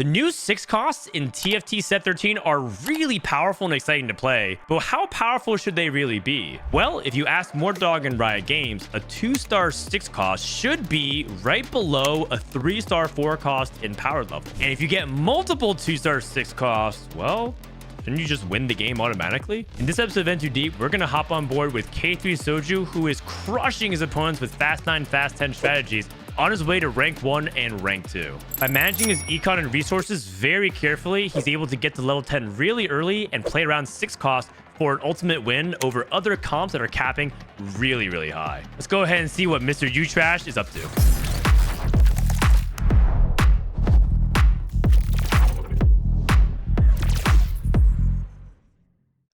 The new 6 costs in TFT Set 13 are really powerful and exciting to play, but how powerful should they really be? Well, if you ask Mordog and Riot Games, a 2-star 6 cost should be right below a 3-star 4 cost in power level. And if you get multiple 2-star 6 costs, well, shouldn't you just win the game automatically? In this episode of N Too Deep, we're going to hop on board with k3soju, who is crushing his opponents with Fast 9, Fast 10 strategies on his way to rank 1 and rank 2. By managing his econ and resources very carefully, he's able to get to level 10 really early and play around 6 costs for an ultimate win over other comps that are capping really high. Let's go ahead and see what Mr. U-Trash is up to.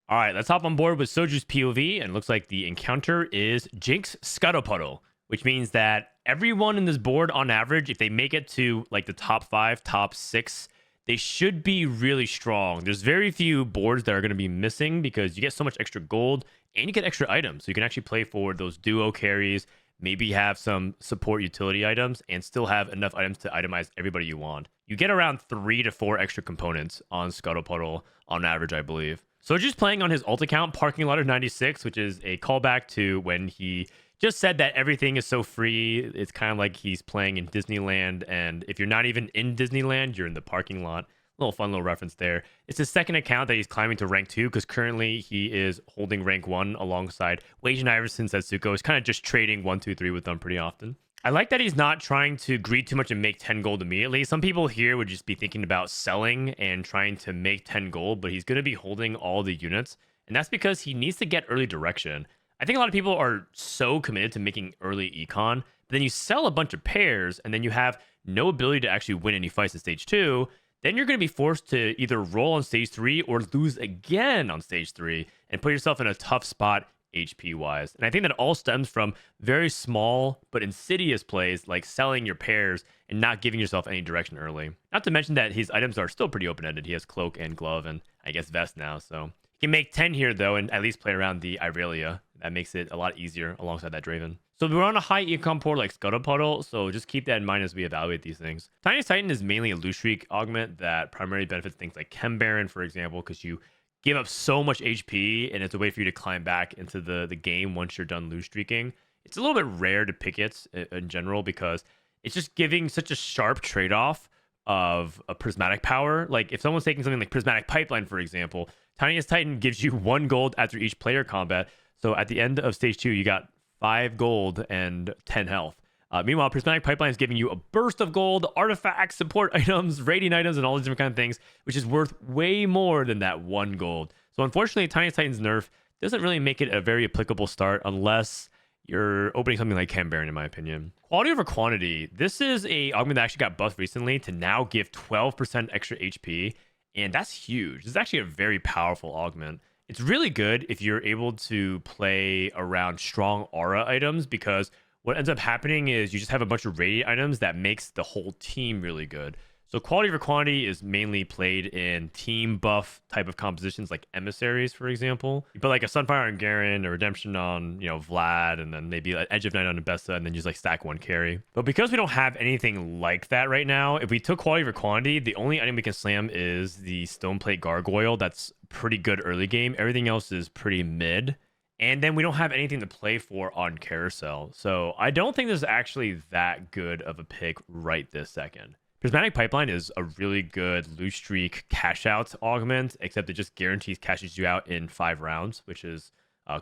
All right, let's hop on board with Soju's POV, and it looks like the encounter is Jinx Scuttlepuddle, which means that everyone in this board, on average, if they make it to like the top 5, top 6, they should be really strong. There's very few boards that are going to be missing because you get so much extra gold and you get extra items. So you can actually play for those duo carries, maybe have some support utility items, and still have enough items to itemize everybody you want. You get around 3 to 4 extra components on Scuttlepuddle on average, I believe. So just playing on his ult account, Parking Lot of 96, which is a callback to when he just said that everything is so free. It's kind of like he's playing in Disneyland, and if you're not even in Disneyland, you're in the parking lot. Little fun little reference there. It's his second account that he's climbing to rank 2 because currently he is holding rank 1 alongside Wage and Iverson. Setsuko is kind of just trading 1, 2, 3 with them pretty often. I like that he's not trying to greed too much and make 10 gold immediately. Some people here would just be thinking about selling and trying to make 10 gold, but he's going to be holding all the units, and that's because he needs to get early direction. I think a lot of people are so committed to making early econ, but then you sell a bunch of pairs and then you have no ability to actually win any fights in stage 2. Then you're going to be forced to either roll on stage 3 or lose again on stage 3 and put yourself in a tough spot HP wise. And I think that all stems from very small but insidious plays like selling your pairs and not giving yourself any direction early. Not to mention that his items are still pretty open-ended. He has cloak and glove and I guess vest now, so he can make 10 here though and at least play around the Irelia. That makes it a lot easier alongside that Draven. So we're on a high econ port like Scuttlepuddle, so just keep that in mind as we evaluate these things. Tiniest Titan is mainly a loot streak augment that primarily benefits things like Chem Baron, for example, because you give up so much HP and it's a way for you to climb back into the game once you're done loot streaking. It's a little bit rare to pick it in general because it's just giving such a sharp trade-off of a prismatic power. Like if someone's taking something like Prismatic Pipeline, for example, Tiniest Titan gives you 1 gold after each player combat. So at the end of stage 2, you got 5 gold and 10 health. Meanwhile, Prismatic Pipeline is giving you a burst of gold, artifacts, support items, rating items, and all these different kind of things, which is worth way more than that 1 gold. So unfortunately, Tiniest Titan's nerf doesn't really make it a very applicable start unless you're opening something like Chem Baron, in my opinion. Quality over quantity. This is a augment that actually got buffed recently to now give 12% extra HP, and that's huge. This is actually a very powerful augment. It's really good if you're able to play around strong aura items because what ends up happening is you just have a bunch of radiant items that makes the whole team really good. So quality over quantity is mainly played in team buff type of compositions like emissaries, for example. You put like a Sunfire on Garen, a Redemption on, Vlad, and then maybe an Edge of Night on Nabessa, and then just like stack 1 carry. But because we don't have anything like that right now, if we took quality over quantity, the only item we can slam is the Stoneplate Gargoyle. That's pretty good early game. Everything else is pretty mid. And then we don't have anything to play for on Carousel. So I don't think this is actually that good of a pick right this second. Prismatic Pipeline is a really good loot streak cash out augment, except it just guarantees cashes you out in 5 rounds, which is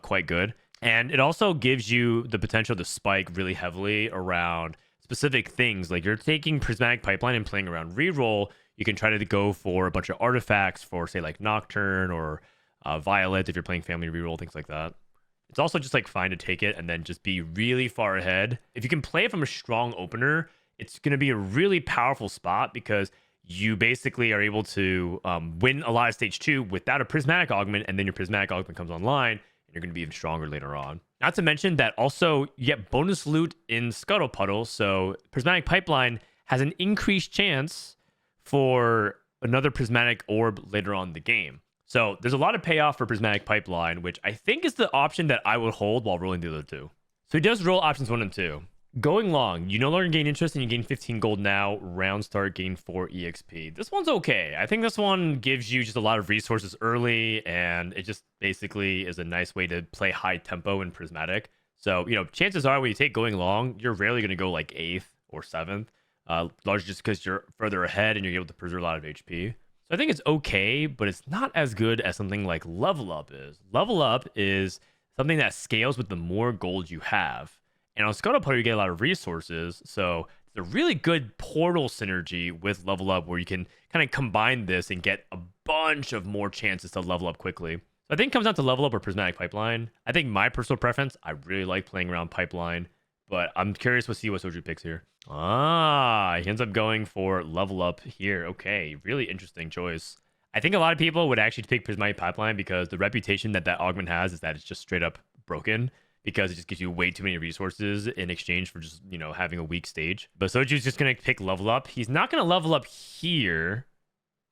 quite good. And it also gives you the potential to spike really heavily around specific things. Like you're taking Prismatic Pipeline and playing around reroll, you can try to go for a bunch of artifacts for say like Nocturne or Violet if you're playing family reroll, things like that. It's also just like fine to take it and then just be really far ahead. If you can play it from a strong opener, it's going to be a really powerful spot because you basically are able to win a lot of stage 2 without a prismatic augment, and then your prismatic augment comes online and you're going to be even stronger later on. Not to mention that also you get bonus loot in Scuttlepuddle, so Prismatic Pipeline has an increased chance for another prismatic orb later on in the game. So there's a lot of payoff for Prismatic Pipeline, which I think is the option that I would hold while rolling the other 2. So he does roll options 1 and 2. Going long, you no longer gain interest and you gain 15 gold now. Round start, gain 4 EXP. This one's okay. I think this one gives you just a lot of resources early, and it just basically is a nice way to play high tempo and prismatic. So, chances are when you take going long, you're rarely going to go like 8th or 7th, largely just because you're further ahead and you're able to preserve a lot of HP. So I think it's okay, but it's not as good as something like level up is. Level up is something that scales with the more gold you have. And on Scuttleputter, you get a lot of resources. So it's a really good portal synergy with level up where you can kind of combine this and get a bunch of more chances to level up quickly. So I think it comes down to level up or prismatic pipeline. I think my personal preference, I really like playing around pipeline, but I'm curious to see what Soju picks here. He ends up going for level up here. Okay, really interesting choice. I think a lot of people would actually pick prismatic pipeline because the reputation that augment has is that it's just straight up broken, because it just gives you way too many resources in exchange for just, having a weak stage. But Soju's just going to pick level up. He's not going to level up here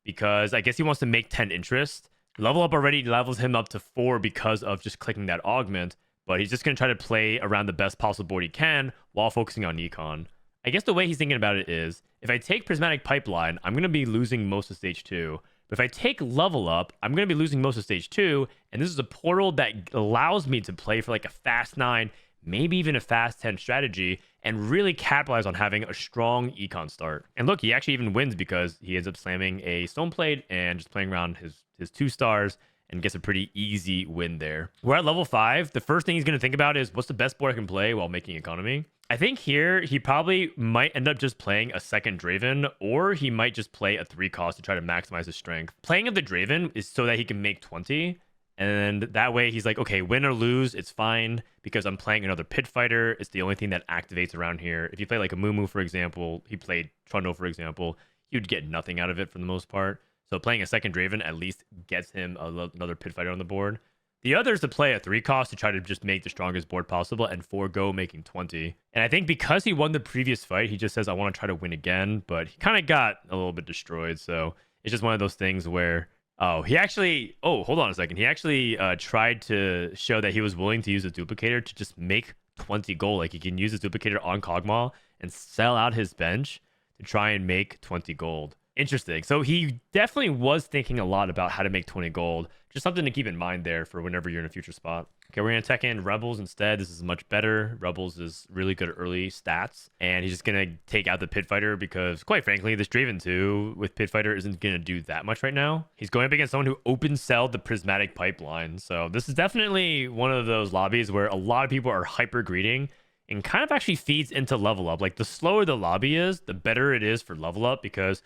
because I guess he wants to make 10 interest. Level up already levels him up to 4 because of just clicking that augment, but he's just going to try to play around the best possible board he can while focusing on econ. I guess the way he's thinking about it is, if I take prismatic pipeline, I'm going to be losing most of stage 2. But if I take level up, I'm going to be losing most of stage 2. And this is a portal that allows me to play for like a fast 9, maybe even a fast 10 strategy, and really capitalize on having a strong econ start. And look, he actually even wins because he ends up slamming a stone plate and just playing around his 2 stars and gets a pretty easy win there. We're at level 5. The first thing he's going to think about is, what's the best board I can play while making economy? I think here he probably might end up just playing a second Draven, or he might just play a 3 cost to try to maximize his strength. Playing of the Draven is so that he can make 20, and that way he's like, okay, win or lose, it's fine because I'm playing another pit fighter. It's the only thing that activates around here. If you play like a Mumu, for example, he played Trundle, for example, he would get nothing out of it for the most part. So playing a second Draven at least gets him another pit fighter on the board. The other is to play a 3 cost to try to just make the strongest board possible and forego making 20. And I think because he won the previous fight, he just says, I want to try to win again. But he kind of got a little bit destroyed. So it's just one of those things where, hold on a second. He actually tried to show that he was willing to use a duplicator to just make 20 gold. Like he can use his duplicator on Kog'Maw and sell out his bench to try and make 20 gold. Interesting. So he definitely was thinking a lot about how to make 20 gold. Just something to keep in mind there for whenever you're in a future spot. Okay, we're going to tech in Rebels instead. This is much better. Rebels is really good early stats. And he's just going to take out the Pit Fighter because, quite frankly, this Draven 2 with Pit Fighter isn't going to do that much right now. He's going up against someone who open celled the Prismatic Pipeline. So this is definitely one of those lobbies where a lot of people are hyper greeting and kind of actually feeds into level up. Like the slower the lobby is, the better it is for level up because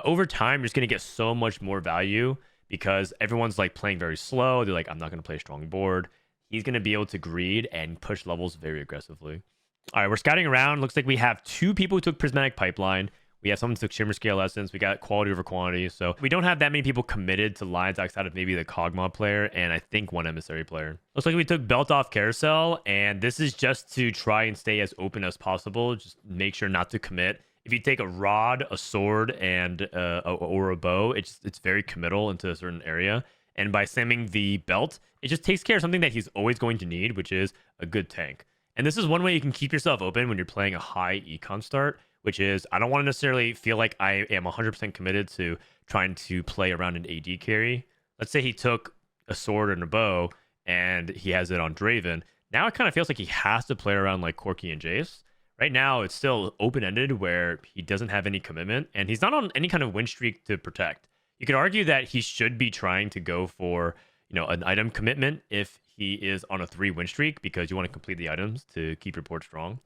over time, you're just going to get so much more value because everyone's like playing very slow. They're like, I'm not going to play a strong board. He's going to be able to greed and push levels very aggressively. All right, we're scouting around. Looks like we have 2 people who took Prismatic Pipeline. We have someone who took Shimmer Scale Essence. We got quality over quantity. So we don't have that many people committed to lines outside of maybe the Kog'Maw player and I think 1 Emissary player. Looks like we took Belt off Carousel, and this is just to try and stay as open as possible. Just make sure not to commit. If you take a rod, a sword, and or a bow, it's very committal into a certain area. And by slamming the belt, it just takes care of something that he's always going to need, which is a good tank. And this is one way you can keep yourself open when you're playing a high econ start, which is I don't want to necessarily feel like I am 100% committed to trying to play around an AD carry. Let's say he took a sword and a bow, and he has it on Draven. Now it kind of feels like he has to play around like Corki and Jace. Right now, it's still open-ended where he doesn't have any commitment, and he's not on any kind of win streak to protect. You could argue that he should be trying to go for, an item commitment if he is on a 3 win streak because you want to complete the items to keep your board strong.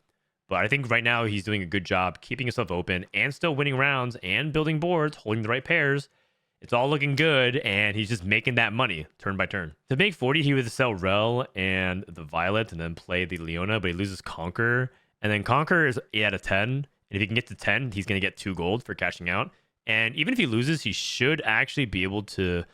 But I think right now he's doing a good job keeping himself open and still winning rounds and building boards, holding the right pairs. It's all looking good, and he's just making that money turn by turn. To make 40, he would sell Rel and the Violet and then play the Leona, but he loses Conquer. And then Conquer is 8 out of 10. And if he can get to 10, he's going to get 2 gold for cashing out. And even if he loses, he should actually be able to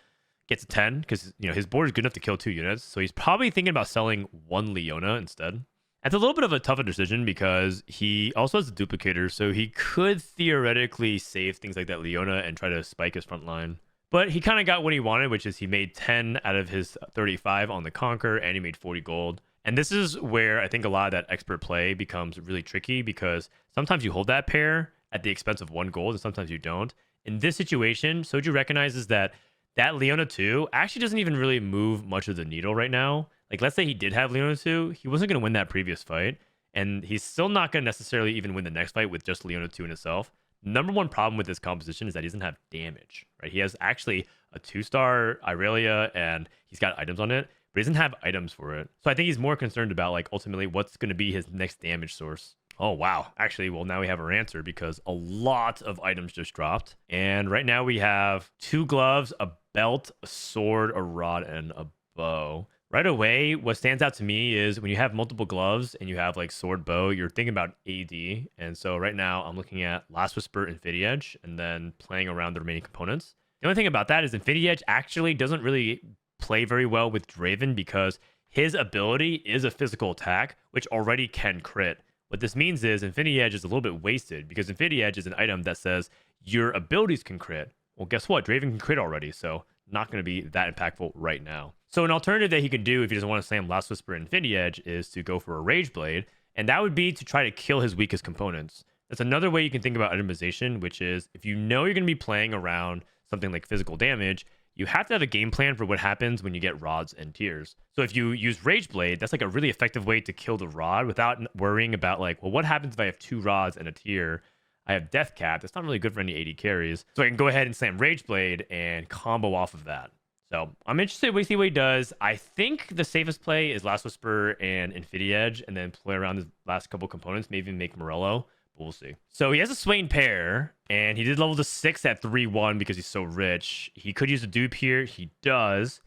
get to 10 because, his board is good enough to kill 2 units. So he's probably thinking about selling 1 Leona instead. That's a little bit of a tougher decision because he also has a duplicator. So he could theoretically save things like that Leona and try to spike his front line. But he kind of got what he wanted, which is he made 10 out of his 35 on the Conquer and he made 40 gold. And this is where I think a lot of that expert play becomes really tricky because sometimes you hold that pair at the expense of 1 gold and sometimes you don't. In this situation, Soju recognizes that that Leona 2 actually doesn't even really move much of the needle right now. Like, let's say he did have Leona 2, he wasn't going to win that previous fight, and he's still not going to necessarily even win the next fight with just Leona 2 in itself. Number one problem with this composition is that he doesn't have damage, right? He has actually a 2-star Irelia and he's got items on it, but he doesn't have items for it. So I think he's more concerned about like ultimately what's going to be his next damage source. Oh, wow. Actually, well, now we have our answer because a lot of items just dropped. And right now we have 2 gloves, a belt, a sword, a rod, and a bow. Right away, what stands out to me is when you have multiple gloves and you have like sword, bow, you're thinking about AD. And so right now I'm looking at Last Whisper, Infinity Edge, and then playing around the remaining components. The only thing about that is Infinity Edge actually doesn't really play very well with Draven because his ability is a physical attack, which already can crit. What this means is Infinity Edge is a little bit wasted because Infinity Edge is an item that says your abilities can crit. Well, guess what? Draven can crit already, so not going to be that impactful right now. So an alternative that he can do if he doesn't want to slam Last Whisper and Infinity Edge is to go for a Rage Blade, and that would be to try to kill his weakest components. That's another way you can think about itemization, which is if you know you're going to be playing around something like physical damage, you have to have a game plan for what happens when you get rods and tears. So if you use Rage Blade, that's like a really effective way to kill the rod without worrying about like, well, what happens if I have 2 rods and a tear? I have Death Cap. That's not really good for any AD carries. So I can go ahead and slam Rage Blade and combo off of that. So I'm interested to see what he does. I think the safest play is Last Whisper and Infinity Edge, and then play around the last couple components, maybe even make Morello. But we'll see. So he has a Swain pair, and he did level to 6 at 3-1 because he's so rich. He could use a dupe here. He does.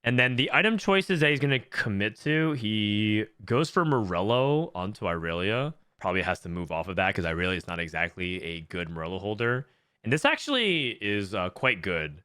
And then the item choices that he's going to commit to, he goes for Morello onto Irelia. Probably has to move off of that because Irelia is not exactly a good Morello holder. And this actually is quite good,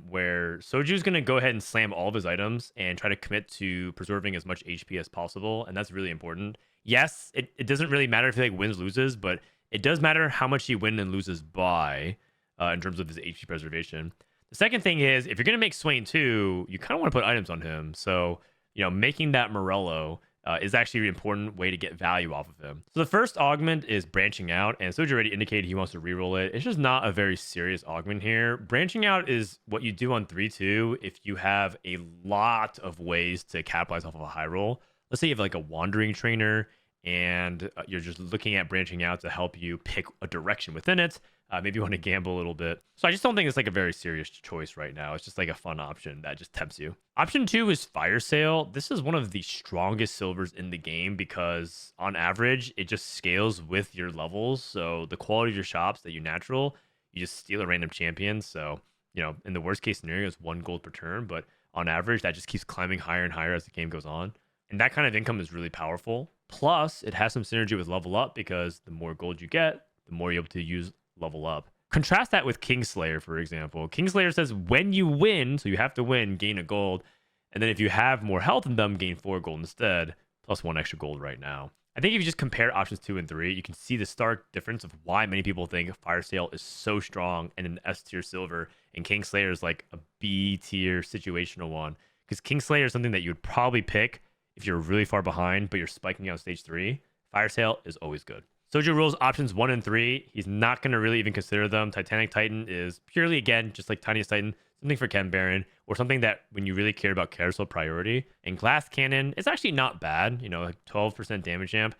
where Soju's going to go ahead and slam all of his items and try to commit to preserving as much HP as possible. And that's really important. Yes, it doesn't really matter if he like wins, loses, but it does matter how much he wins and loses by in terms of his HP preservation. The second thing is, if you're going to make Swain 2, you kind of want to put items on him. So, you know, making that Morello is actually an important way to get value off of him. So the first augment is branching out, and Soju already indicated he wants to reroll it. It's just not a very serious augment here. Branching out is what you do on 3-2 if you have a lot of ways to capitalize off of a high roll. Let's say you have like a wandering trainer and you're just looking at branching out to help you pick a direction within it. Maybe you want to gamble a little bit. So I just don't think it's like a very serious choice right now. It's just like a fun option that just tempts you. Option 2 is Fire Sale. This is one of the strongest silvers in the game because on average, it just scales with your levels. So the quality of your shops that you natural, you just steal a random champion. So, you know, in the worst case scenario, it's 1 gold per turn. But on average, that just keeps climbing higher and higher as the game goes on. And that kind of income is really powerful. Plus, it has some synergy with level up because the more gold you get, the more you're able to use level up. Contrast that with Kingslayer, for example. Kingslayer says when you win, so you have to win, gain a gold. And then if you have more health than them, gain 4 gold instead, plus 1 extra gold right now. I think if you just compare options 2 and 3, you can see the stark difference of why many people think Fire Sale is so strong and an S tier silver, and Kingslayer is like a B tier situational one. Because Kingslayer is something that you would probably pick if you're really far behind, but you're spiking on stage 3. Fire Sale is always good. Soju rules options 1 and 3. He's not going to really even consider them. Titanic Titan is purely, again, just like Tiniest Titan, something for Chem Baron, or something that when you really care about carousel priority. And Glass Cannon is actually not bad. You know, like 12% damage amp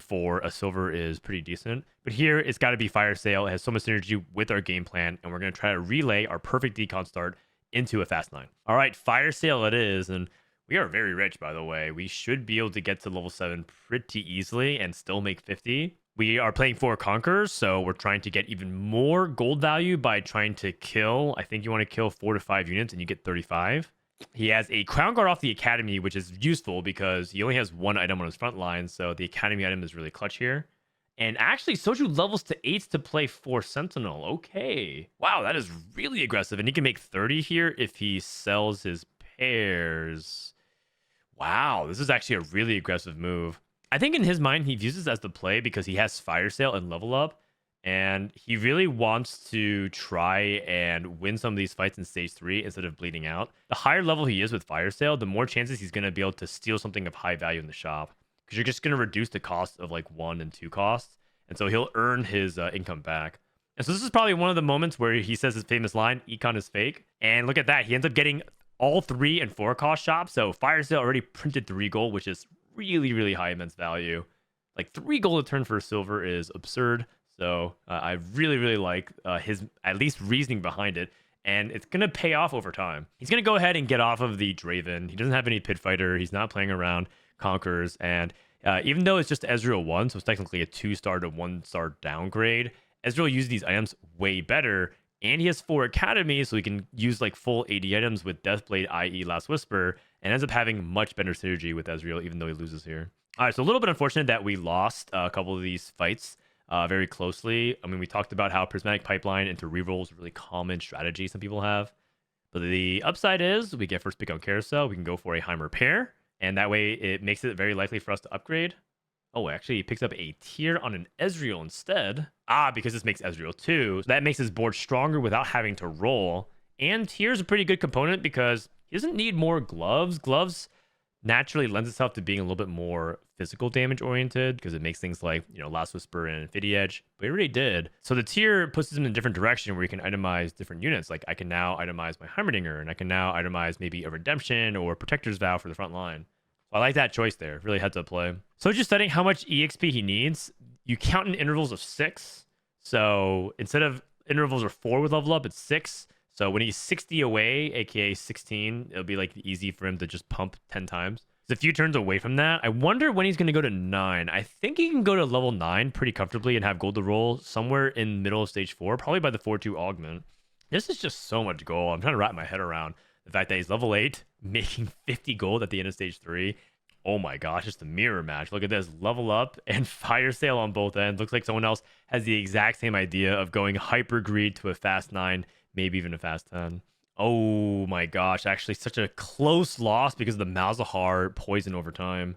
for a silver is pretty decent. But here, it's got to be Fire Sale. It has so much synergy with our game plan, and we're going to try to relay our perfect decon start into a fast 9. All right, Fire Sale it is, and we are very rich, by the way. We should be able to get to level 7 pretty easily and still make 50. We are playing 4 Conquerors, so we're trying to get even more gold value by trying to kill. I think you want to kill 4 to 5 units and you get 35. He has a Crown Guard off the Academy, which is useful because he only has 1 item on his front line, so the Academy item is really clutch here. And actually, Soju levels to 8 to play 4 Sentinel. Okay. Wow, that is really aggressive. And he can make 30 here if he sells his pairs. Wow, this is actually a really aggressive move. I think in his mind, he views this as the play because he has Fire Sale and level up. And he really wants to try and win some of these fights in stage 3 instead of bleeding out. The higher level he is with Fire Sale, the more chances he's going to be able to steal something of high value in the shop. Because you're just going to reduce the cost of like 1 and 2 costs. And so he'll earn his income back. And so this is probably one of the moments where he says his famous line, "Econ is fake." And look at that. He ends up getting all 3 and 4 cost shops. So Fire Sale already printed 3 gold, which is really, really high immense value. Like 3 gold a turn for silver is absurd. So I really, really like his at least reasoning behind it. And it's going to pay off over time. He's going to go ahead and get off of the Draven. He doesn't have any Pit Fighter. He's not playing around Conquerors. And even though it's just Ezreal 1, so it's technically a 2-star to 1-star downgrade, Ezreal uses these items way better. And he has 4 academies, so he can use like full 80 items with Deathblade, i.e. Last Whisper, and ends up having much better synergy with Ezreal, even though he loses here. All right, so a little bit unfortunate that we lost a couple of these fights very closely. I mean, we talked about how Prismatic Pipeline into reroll is a really common strategy some people have. But the upside is we get first pick on Carousel. We can go for a Heimer pair, and that way it makes it very likely for us to upgrade. Oh, actually, he picks up a tier on an Ezreal instead. Because this makes Ezreal 2. So that makes his board stronger without having to roll. And tier's a pretty good component because he doesn't need more gloves. Gloves naturally lends itself to being a little bit more physical damage oriented because it makes things like, Last Whisper and Infinity Edge, but it already did. So the tier puts him in a different direction where you can itemize different units. Like I can now itemize my Heimerdinger, and I can now itemize maybe a Redemption or Protector's Vow for the front line. So I like that choice there. Really heads up play. So just studying how much EXP he needs, you count in intervals of 6. So instead of intervals of 4 with level up, it's 6. So when he's 60 away, aka 16, it'll be like easy for him to just pump 10 times. It's a few turns away from that. I wonder when he's going to go to 9. I think he can go to level 9 pretty comfortably and have gold to roll somewhere in middle of stage 4, probably by the 4-2 augment. This is just so much gold. I'm trying to wrap my head around the fact that he's level 8, making 50 gold at the end of stage 3. Oh my gosh, just a mirror match. Look at this. Level up and Fire Sale on both ends. Looks like someone else has the exact same idea of going Hyper Greed to a fast 9, maybe even a fast 10. Oh my gosh, actually such a close loss because of the Malzahar poison over time.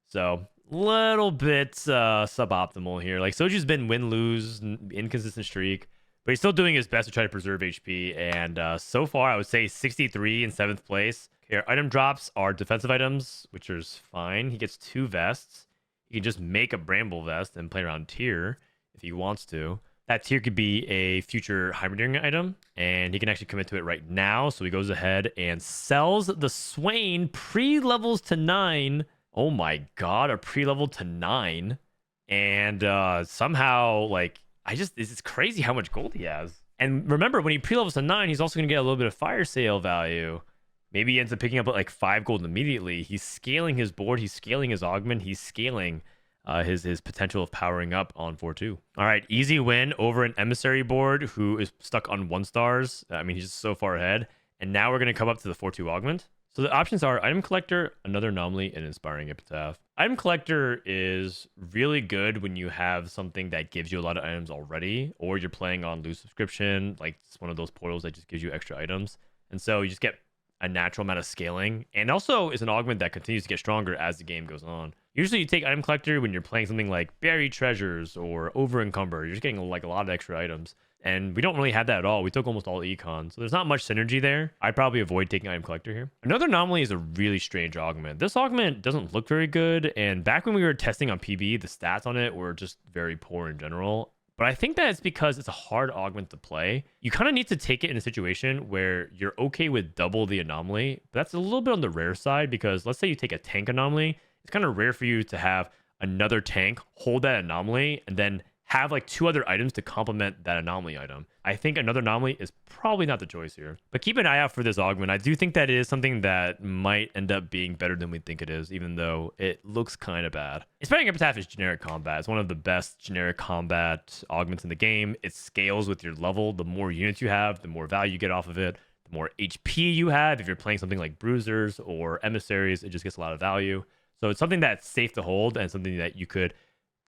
So, little bit suboptimal here. Like, Soju's been win-lose, inconsistent streak, but he's still doing his best to try to preserve HP. And so far, I would say 63 in 7th place. Here, item drops are defensive items, which is fine. He gets 2 vests. He can just make a Bramble vest and play around tier if he wants to. That tier could be a future Heimerdinger item, and he can actually commit to it right now. So he goes ahead and sells the Swain, pre-levels to 9. Oh my god, a pre-level to 9. And somehow, like, it's crazy how much gold he has. And remember, when he pre-levels to 9, he's also going to get a little bit of Fire Sale value. Maybe he ends up picking up like 5 gold immediately. He's scaling his board, he's scaling his augment, he's scaling his potential of powering up on 4-2. All right, easy win over an emissary board who is stuck on 1-stars. I mean, he's just so far ahead. And now we're going to come up to the 4-2 augment. So the options are Item Collector, Another Anomaly, and Inspiring Epitaph. Item Collector is really good when you have something that gives you a lot of items already, or you're playing on loose subscription, like it's one of those portals that just gives you extra items. And so you just get a natural amount of scaling, and also is an augment that continues to get stronger as the game goes on. Usually you take Item Collector when you're playing something like Buried Treasures or Over Encumber. You're just getting like a lot of extra items. And we don't really have that at all. We took almost all econ. So there's not much synergy there. I'd probably avoid taking Item Collector here. Another Anomaly is a really strange augment. This augment doesn't look very good. And back when we were testing on PB, the stats on it were just very poor in general. But I think that it's because it's a hard augment to play. You kind of need to take it in a situation where you're okay with double the anomaly. But that's a little bit on the rare side because let's say you take a tank anomaly. It's kind of rare for you to have another tank hold that anomaly and then have like 2 other items to complement that anomaly item. I think another anomaly is probably not the choice here. But keep an eye out for this augment. I do think that it is something that might end up being better than we think it is, even though it looks kind of bad. Inspiring Epitaph is generic combat. It's one of the best generic combat augments in the game. It scales with your level. The more units you have, the more value you get off of it. The more HP you have. If you're playing something like Bruisers or Emissaries, it just gets a lot of value. So it's something that's safe to hold and something that you could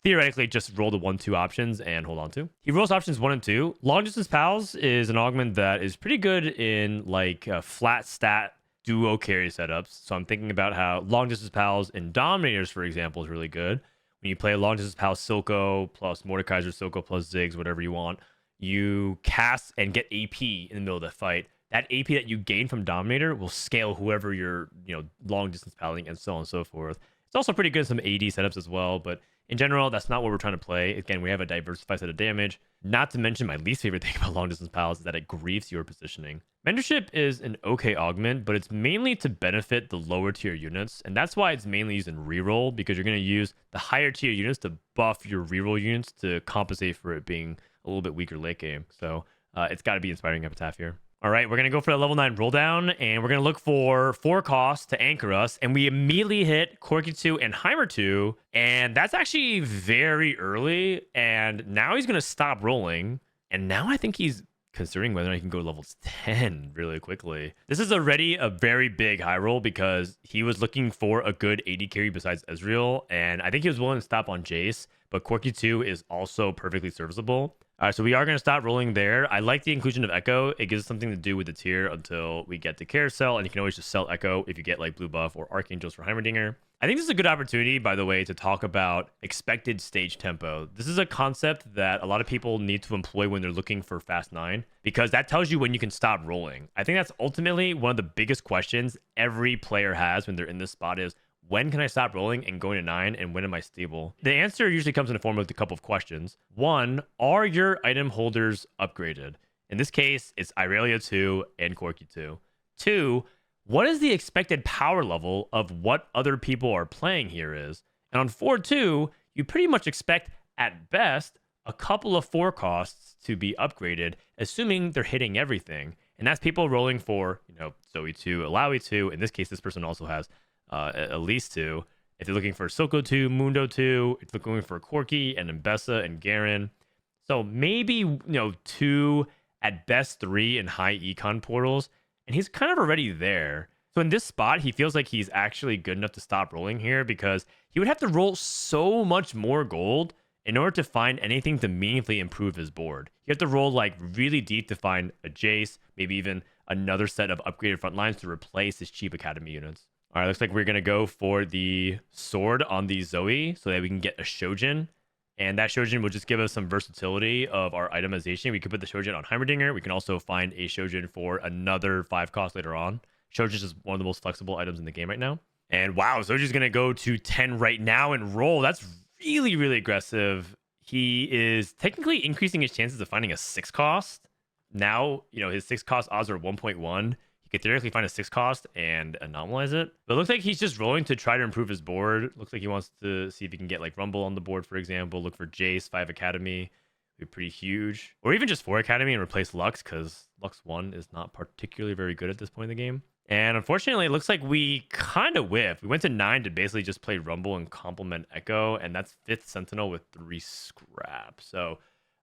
theoretically just roll the 1-2 options and hold on to. He rolls options 1 and 2. Long Distance Pals is an augment that is pretty good in like flat stat duo carry setups. So I'm thinking about how Long Distance Pals in Dominators, for example, is really good. when you play a long distance pal Silco plus Mordekaiser, Silco plus Ziggs, whatever you want, you cast and get AP in the middle of the fight. That AP that you gain from Dominator will scale whoever you're, long distance palling and so on and so forth. It's also pretty good in some AD setups as well, but in general, that's not what we're trying to play. Again, we have a diversified set of damage. Not to mention, my least favorite thing about long distance pals is that it griefs your positioning. Mentorship is an okay augment, but it's mainly to benefit the lower tier units, and that's why it's mainly used in reroll, because you're going to use the higher tier units to buff your reroll units to compensate for it being a little bit weaker late game. So it's got to be Inspiring Epitaph here. All right, we're going to go for a level 9 roll down, and we're going to look for 4 costs to anchor us, and we immediately hit Corki 2 and Heimer 2, and that's actually very early, and now he's going to stop rolling, and now I think he's considering whether or not he can go to levels 10 really quickly. This is already a very big high roll because he was looking for a good AD carry besides Ezreal, and I think he was willing to stop on Jace, but Corki 2 is also perfectly serviceable. So we are going to stop rolling there. I like the inclusion of Echo. It gives us something to do with the tier until we get to Carousel, and you can always just sell Echo if you get like Blue Buff or Archangels for Heimerdinger. I think this is a good opportunity, by the way, to talk about expected stage tempo. This is a concept that a lot of people need to employ when they're looking for Fast 9, because that tells you when you can stop rolling. I think that's ultimately one of the biggest questions every player has when they're in this spot is, when can I stop rolling and going to 9, and when am I stable? The answer usually comes in the form of a couple of questions. 1, are your item holders upgraded? In this case, it's Irelia 2 and Corki 2. 2, what is the expected power level of what other people are playing here is? And on 4-2, you pretty much expect, at best, a couple of 4 costs to be upgraded, assuming they're hitting everything. And that's people rolling for, Zoe 2, Alawi 2. In this case, this person also has at least 2. If you're looking for Silco 2, Mundo 2, if you're looking for Corki and Mbessa and Garen. So maybe, 2, at best 3 in high econ portals. And he's kind of already there. So in this spot, he feels like he's actually good enough to stop rolling here because he would have to roll so much more gold in order to find anything to meaningfully improve his board. You have to roll like really deep to find a Jace, maybe even another set of upgraded front lines to replace his cheap Academy units. All right, looks like we're going to go for the sword on the Zoe so that we can get a Shojin. And that Shojin will just give us some versatility of our itemization. We could put the Shojin on Heimerdinger. We can also find a Shojin for another 5 cost later on. Shojin is one of the most flexible items in the game right now. And wow, Zoji's going to go to 10 right now and roll. That's really, really aggressive. He is technically increasing his chances of finding a 6 cost. Now, his 6 cost odds are 1.1. He could theoretically find a 6 cost and anomalize it. But it looks like he's just rolling to try to improve his board. Looks like he wants to see if he can get like Rumble on the board, for example. Look for Jace, 5 Academy. Be pretty huge. Or even just 4 Academy and replace Lux, because Lux 1 is not particularly very good at this point in the game. And unfortunately, it looks like we kind of whiffed. We went to 9 to basically just play Rumble and complement Echo, and that's 5th Sentinel with 3 scrap. So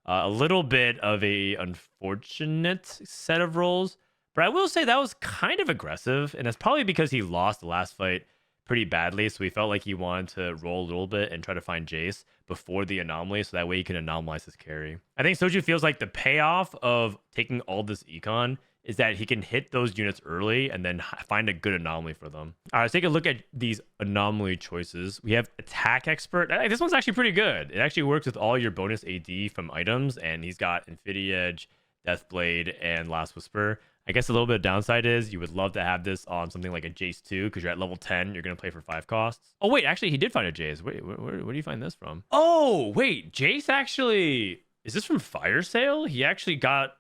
a little bit of a unfortunate set of rolls. But I will say that was kind of aggressive, and it's probably because he lost the last fight pretty badly, so he felt like he wanted to roll a little bit and try to find Jace before the anomaly, so that way he can anomalize his carry. I think Soju feels like the payoff of taking all this econ is that he can hit those units early and then find a good anomaly for them. All right, let's take a look at these anomaly choices. We have Attack Expert. This one's actually pretty good. It actually works with all your bonus AD from items, and he's got Infinity Edge, Deathblade, and Last Whisper. I guess a little bit of downside is you would love to have this on something like a Jace 2 because you're at level 10. You're going to play for 5 costs. Oh, wait, actually, he did find a Jace. Wait, where do you find this from? Oh, wait, Jace actually... Is this from Fire Sale? He actually got...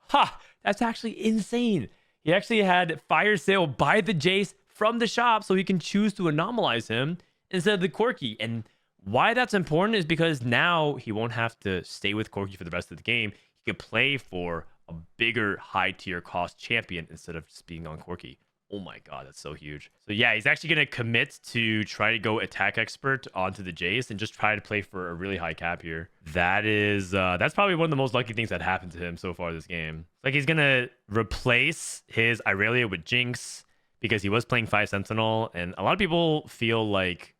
Ha! That's actually insane. He actually had Fire Sale buy the Jace from the shop so he can choose to anomalize him instead of the Corki. And why that's important is because now he won't have to stay with Corki for the rest of the game. He could play for a bigger high tier cost champion instead of just being on Corki. Oh my god, that's so huge. So yeah, he's actually going to commit to try to go Attack Expert onto the Jace and just try to play for a really high cap here. That's probably one of the most lucky things that happened to him so far this game. Like he's going to replace his Irelia with Jinx because he was playing 5 Sentinel, and a lot of people feel like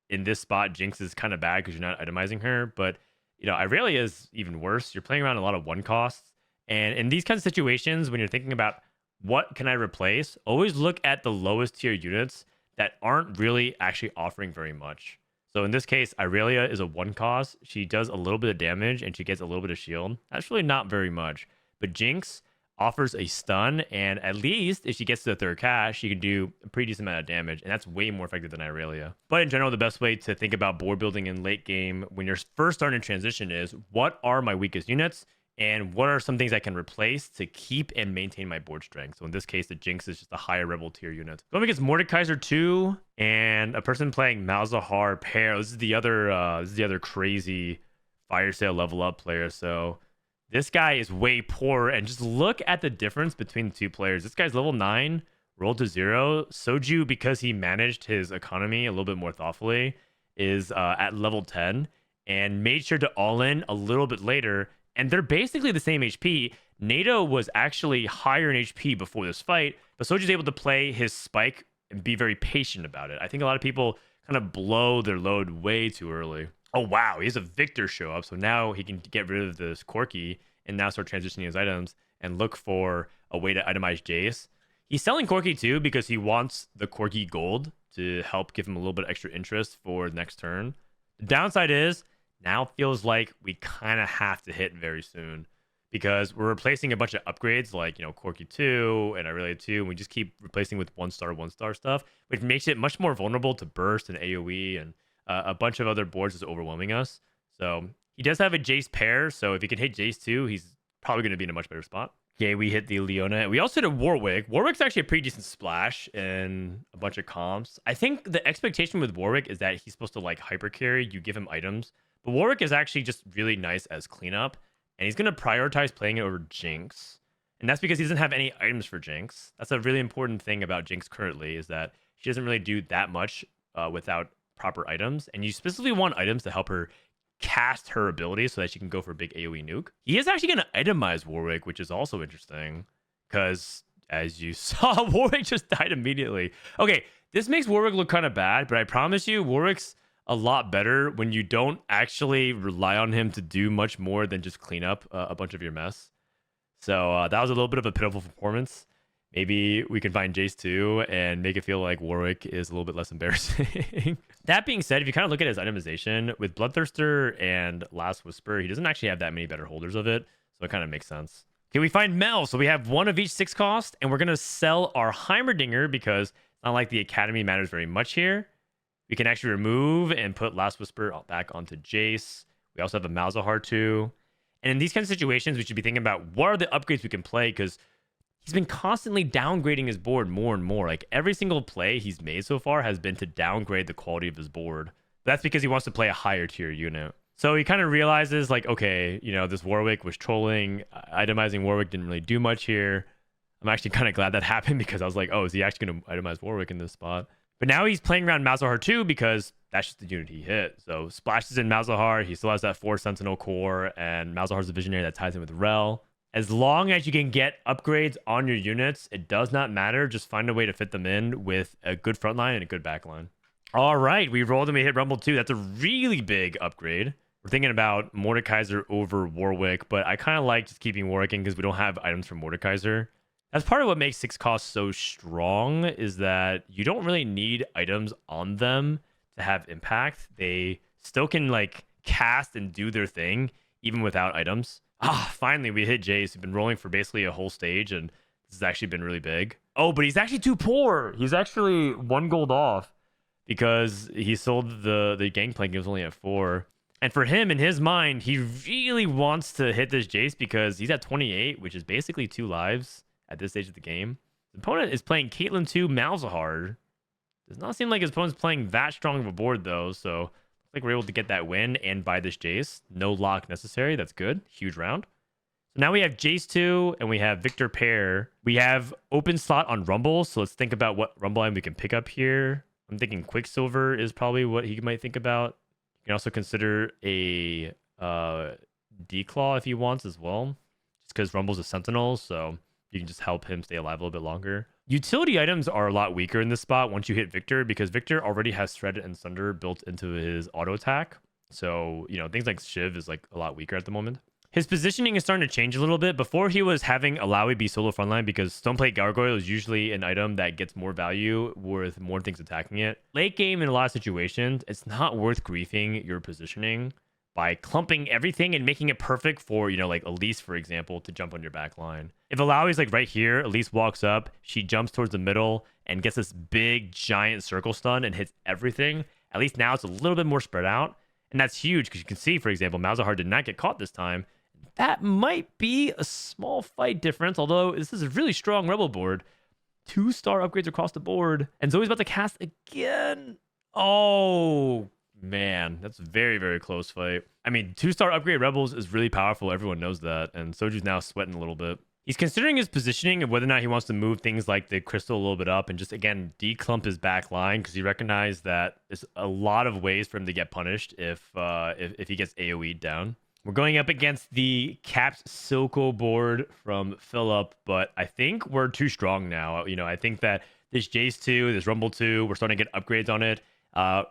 in this spot Jinx is kind of bad because you're not itemizing her, but Irelia is even worse. You're playing around a lot of 1 costs. And in these kinds of situations, when you're thinking about what can I replace, always look at the lowest tier units that aren't really actually offering very much. So in this case, Irelia is a 1 cost. She does a little bit of damage and she gets a little bit of shield. That's really not very much. But Jinx offers a stun, and at least if she gets to the 3rd cast, she can do a pretty decent amount of damage, and that's way more effective than Irelia. But in general, the best way to think about board building in late game when you're first starting to transition is, what are my weakest units? And what are some things I can replace to keep and maintain my board strength? So in this case, the Jinx is just a higher Rebel tier unit. Going against Mordekaiser 2 and a person playing Malzahar pair. This is the other crazy fire sale level up player. So this guy is way poorer, and just look at the difference between the two players. This guy's level 9, rolled to 0. Soju, because he managed his economy a little bit more thoughtfully, is at level 10 and made sure to all in a little bit later. And they're basically the same HP. NATO was actually higher in HP before this fight, but Soju's able to play his spike and be very patient about it. I think a lot of people kind of blow their load way too early. Oh, wow. He has a Victor show up, so now he can get rid of this Corki and now start transitioning his items and look for a way to itemize Jace. He's selling Corki too because he wants the Corki gold to help give him a little bit extra interest for the next turn. The downside is, now feels like we kind of have to hit very soon because we're replacing a bunch of upgrades like, Corki 2 and Irelia 2, and we just keep replacing with 1-star stuff, which makes it much more vulnerable to burst and AoE, and a bunch of other boards is overwhelming us. So he does have a Jace pair, so if he can hit Jace too, he's probably going to be in a much better spot. Okay, we hit the Leona. We also hit a Warwick. Warwick's actually a pretty decent splash in a bunch of comps. I think the expectation with Warwick is that he's supposed to hyper carry. You give him items. But Warwick is actually just really nice as cleanup, and he's going to prioritize playing it over Jinx. And that's because he doesn't have any items for Jinx. That's a really important thing about Jinx currently, is that she doesn't really do that much without proper items. And you specifically want items to help her cast her ability so that she can go for a big AoE nuke. He is actually going to itemize Warwick, which is also interesting, because as you saw, Warwick just died immediately. Okay, this makes Warwick look kind of bad, but I promise you, Warwick's a lot better when you don't actually rely on him to do much more than just clean up a bunch of your mess. So that was a little bit of a pitiful performance. Maybe we can find Jace too and make it feel like Warwick is a little bit less embarrassing. That being said, if you kind of look at his itemization, with Bloodthirster and Last Whisper, he doesn't actually have that many better holders of it. So it kind of makes sense. Okay, we find Mel. So we have one of each 6 cost, and we're going to sell our Heimerdinger because it's not like the Academy matters very much here. We can actually remove and put Last Whisper back onto Jace. We also have a Malzahar too. And in these kinds of situations, we should be thinking about what are the upgrades we can play, because he's been constantly downgrading his board more and more. Like every single play he's made so far has been to downgrade the quality of his board. That's because he wants to play a higher tier unit. So he kind of realizes okay, this Warwick was trolling. Itemizing Warwick didn't really do much here. I'm actually kind of glad that happened, because I was like, oh, is he actually going to itemize Warwick in this spot? But now he's playing around Malzahar too, because that's just the unit he hit. So splashes in Malzahar. He still has that 4 Sentinel core, and Malzahar's a visionary that ties in with Rel. As long as you can get upgrades on your units, it does not matter. Just find a way to fit them in with a good front line and a good back line. All right, we rolled and we hit Rumble 2. That's a really big upgrade. We're thinking about Mordekaiser over Warwick, but I kind of like just keeping Warwick in because we don't have items for Mordekaiser. That's part of what makes 6 costs so strong, is that you don't really need items on them to have impact. They still can cast and do their thing even without items. Finally we hit Jace. We've been rolling for basically a whole stage, and this has actually been really big. Oh, but he's actually too poor. He's actually 1 gold off because he sold the Gangplank. He was only at 4. And for him, in his mind, he really wants to hit this Jace because he's at 28, which is basically 2 lives at this stage of the game. The opponent is playing Caitlyn 2 Malzahar. Does not seem like his opponent's playing that strong of a board though, so looks like we're able to get that win and buy this Jace. No lock necessary. That's good. Huge round. So now we have Jace 2 and we have Victor pair. We have open slot on Rumble, so let's think about what Rumble item we can pick up here. I'm thinking Quicksilver is probably what he might think about. You can also consider a Declaw if he wants as well, just because Rumble's a Sentinel, so you can just help him stay alive a little bit longer. Utility items are a lot weaker in this spot once you hit Victor, because Victor already has Shred and Sunder built into his auto attack. So, things like Shiv is a lot weaker at the moment. His positioning is starting to change a little bit. Before, he was having Alawi be solo frontline because Stoneplate Gargoyle is usually an item that gets more value with more things attacking it. Late game, in a lot of situations, it's not worth griefing your positioning by clumping everything and making it perfect for, you know, like Elise, for example, to jump on your back line. If Alawi's like right here, Elise walks up, she jumps towards the middle and gets this big, giant circle stun and hits everything. At least now it's a little bit more spread out. And that's huge because you can see, for example, Malzahar did not get caught this time. That might be a small fight difference, although this is a really strong Rebel board. 2-star upgrades across the board. And Zoe's about to cast again. Oh, man. That's a very, very close fight. I mean, 2-star upgrade Rebels is really powerful. Everyone knows that. And Soju's now sweating a little bit. He's considering his positioning of whether or not he wants to move things like the crystal a little bit up and just, again, declump his back line because he recognized that there's a lot of ways for him to get punished if he gets AoE'd down. We're going up against the k3soju board from Philip, but I think we're too strong now. You know, I think that this Jace 2, this Rumble 2, we're starting to get upgrades on it.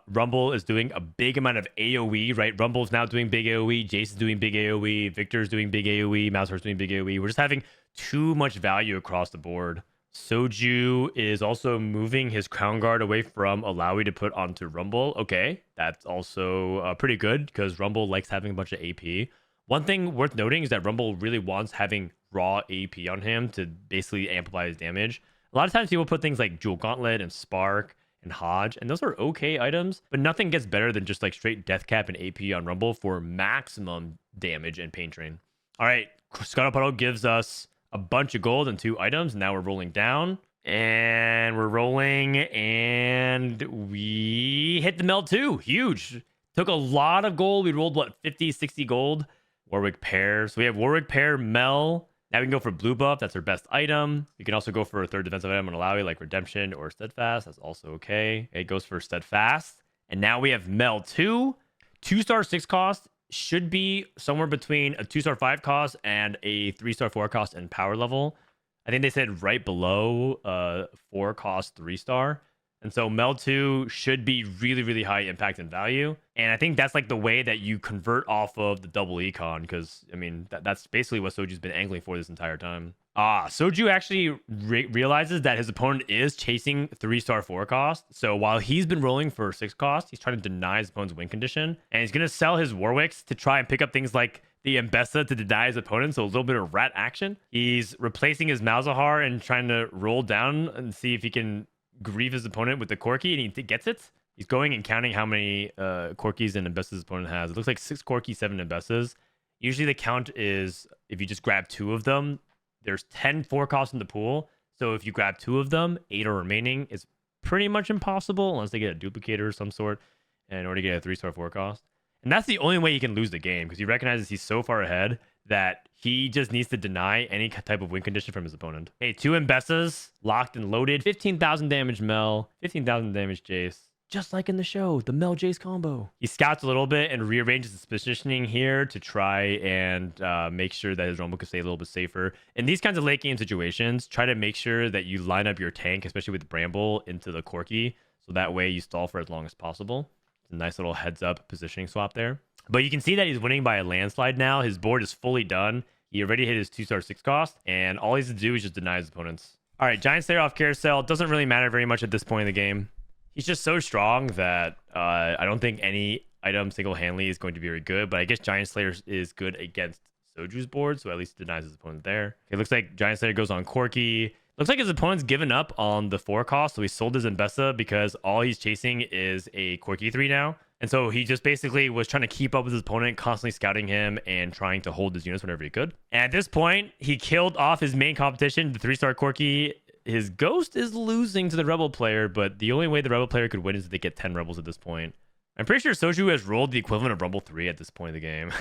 Rumble is doing a big amount of AoE, right? Rumble's now doing big AoE, Jace is doing big AoE, Victor's doing big AoE, Malzahar's doing big AoE. We're just having too much value across the board. Soju is also moving his Crown Guard away from Alawi to put onto Rumble. Okay, that's also pretty good because Rumble likes having a bunch of AP. One thing worth noting is that Rumble really wants having raw AP on him to basically amplify his damage. A lot of times people put things like Jewel Gauntlet and Spark and Hodge, and those are okay items, but nothing gets better than just like straight Death Cap and AP on Rumble for maximum damage and Pain Train. All right, Scuttle Puddle gives us a bunch of gold and 2 items. Now we're rolling down and we're rolling and we hit the meld 2. Huge. Took a lot of gold. We rolled what, 50, 60 gold. Warwick Pair. So we have Warwick Pair, Mel. Now we can go for blue buff. That's our best item. We can also go for a third defensive item on Alawi like Redemption or Steadfast. That's also okay. It goes for Steadfast. And now we have Mel 2. 2-star 6 cost. Should be somewhere between a 2-star 5 cost and a 3-star 4 cost and power level. I think they said right below 4 cost 3-star. And so Mel 2 should be really, really high impact and value. And I think that's like the way that you convert off of the double econ because, I mean, that's basically what Soju's been angling for this entire time. Soju actually realizes that his opponent is chasing 3-star 4 cost. So while he's been rolling for 6 cost, he's trying to deny his opponent's win condition. And he's going to sell his Warwicks to try and pick up things like the Mbessa to deny his opponent. So a little bit of rat action. He's replacing his Malzahar and trying to roll down and see if he can grieve his opponent with the Corki, and he gets it. He's going and counting how many Corkis and Mbessas his opponent has. It looks like 6 Corkis, 7 Mbessas. Usually the count is if you just grab 2 of them, there's 10 4 costs in the pool. So if you grab 2 of them, 8 are remaining. It's pretty much impossible unless they get a duplicator of some sort in order to get a 3-star 4 cost. And that's the only way he can lose the game because he recognizes he's so far ahead that he just needs to deny any type of win condition from his opponent. Hey, 2 Mbessas locked and loaded. 15,000 damage Mel, 15,000 damage Jace. Just like in the show, the Mel Jace combo. He scouts a little bit and rearranges his positioning here to try and make sure that his Rumble can stay a little bit safer. In these kinds of late game situations, try to make sure that you line up your tank, especially with Bramble, into the Corki. So that way you stall for as long as possible. It's a nice little heads up positioning swap there. But you can see that he's winning by a landslide now. His board is fully done. He already hit his 2-star 6 cost. And all he has to do is just deny his opponents. All right, Giant Slayer off Carousel. Doesn't really matter very much at this point in the game. He's just so strong that I don't think any item single-handedly is going to be very good. But I guess Giant Slayer is good against Soju's board. So at least denies his opponent there. It looks like Giant Slayer goes on Corki. Looks like his opponent's given up on the 4 cost. So he sold his Mbessa because all he's chasing is a Corki 3 now. And so he just basically was trying to keep up with his opponent, constantly scouting him and trying to hold his units whenever he could. And at this point, he killed off his main competition, the 3-star Corki. His Ghost is losing to the Rebel player, but the only way the Rebel player could win is if they get 10 Rebels at this point. I'm pretty sure Soju has rolled the equivalent of Rumble 3 at this point in the game.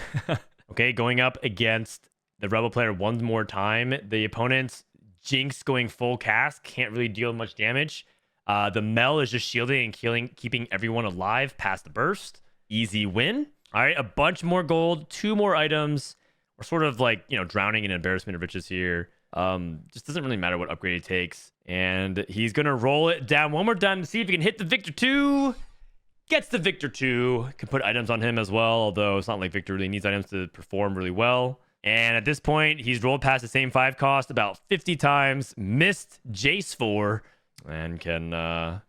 Okay, going up against the Rebel player one more time. The opponent's Jinx going full cast can't really deal much damage. The Mel is just shielding and keeping everyone alive past the burst. Easy win. All right, a bunch more gold, 2 more items. We're sort of like, you know, drowning in embarrassment of riches here. Just doesn't really matter what upgrade he takes. And he's going to roll it down one more time to see if he can hit the Victor 2. Gets the Victor 2. Can put items on him as well, although it's not like Victor really needs items to perform really well. And at this point, he's rolled past the same 5 cost about 50 times, missed Jace 4, and can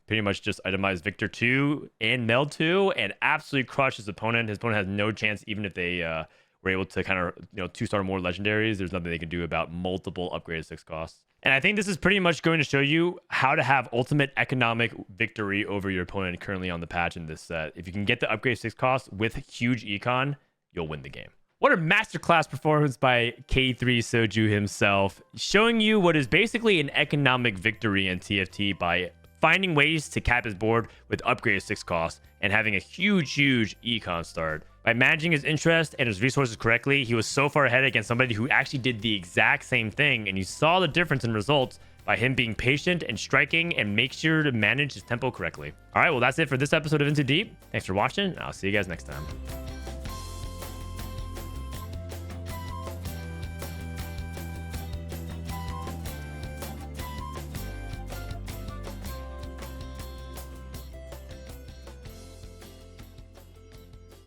pretty much just itemize Victor 2 and Mel 2 and absolutely crush his opponent. His opponent has no chance, even if they were able to kind of, 2-star more legendaries. There's nothing they can do about multiple upgraded 6 costs. And I think this is pretty much going to show you how to have ultimate economic victory over your opponent currently on the patch in this set. If you can get the upgrade 6 costs with huge econ, you'll win the game. What a masterclass performance by k3soju himself, showing you what is basically an economic victory in TFT by finding ways to cap his board with upgraded 6 costs and having a huge econ start. By managing his interest and his resources correctly, he was so far ahead against somebody who actually did the exact same thing, and you saw the difference in results by him being patient and striking and make sure to manage his tempo correctly. All right, well, that's it for this episode of Into Deep. Thanks for watching, and I'll see you guys next time.